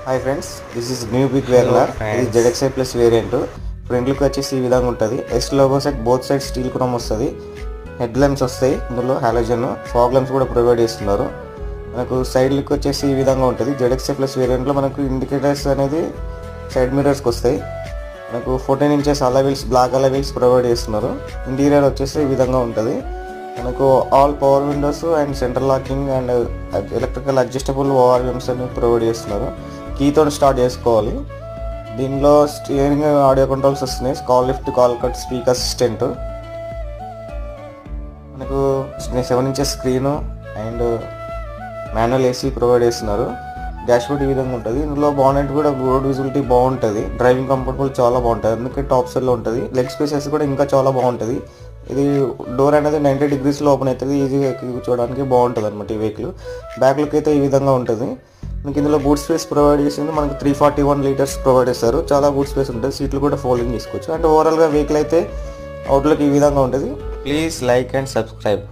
Hi friends, this is new big వేర్నర్. ఇది ZXi plus variant. Front look వచ్చేసి ఈ విధంగా ఉంటుంది. S logo set both side steel chrome వస్తుంది. హెడ్ ల్యాంప్స్ వస్తాయి, ఇందులో హాలోజన్ ఫాగ్ ల్యాంప్స్ కూడా ప్రొవైడ్ చేస్తున్నారు. మనకు సైడ్ లుక్ వచ్చేసి ఈ విధంగా ఉంటుంది. ZXi ప్లస్ వేరియంట్లో మనకు ఇండికేటర్స్ అనేది సైడ్ మిరర్స్కి వస్తాయి. మనకు 14 ఇంచెస్ అలా వీల్స్, బ్లాక్ అలా వీల్స్ ప్రొవైడ్ చేస్తున్నారు. ఇంటీరియర్ వచ్చేసి ఈ విధంగా ఉంటుంది. మనకు all power Windows and central locking and electrical adjustable ఓఆర్ఎమ్స్ అని ప్రొవైడ్ చేస్తున్నారు. కీతో స్టార్ట్ చేసుకోవాలి. దీనిలో స్టీరింగ్ ఆడియో కంట్రోల్స్ వస్తున్నాయి. Call lift, call cut, speaker assistant. మనకు 7 inches screen and manual AC provide చేస్తున్నారు. డాష్బోర్డ్ ఈ విధంగా ఉంటుంది. ఇందులో బానెట్ కూడా రోడ్ విజిబిలిటీ బాగుంటుంది. డ్రైవింగ్ కంఫర్టబుల్ చాలా బాగుంటుంది, అందుకే టాప్ సైడ్లో ఉంటుంది. లెగ్ స్పేసెస్ కూడా ఇంకా చాలా బాగుంటుంది. ఇది డోర్ అనేది 90 degreesలో ఓపెన్ అవుతుంది. ఈజీగా కూర్చోవడానికి బాగుంటుంది అనమాట ఈ వెహికల్. బ్యాక్ లుక్ అయితే ఈ విధంగా ఉంటుంది. మీకు ఇందులో బూట్ స్పేస్ ప్రొవైడ్ చేసింది. మనకు 341 లీటర్స్ ప్రొవైడ్ చేస్తారు. చాలా బూట్ స్పేస్ ఉంటుంది. సీట్లు కూడా ఫోల్డింగ్ చేసుకోవచ్చు. అంటే ఓవరాల్గా వెహికల్ అయితే అవుట్లుక్ ఈ విధంగా ఉంటుంది. Please like and subscribe.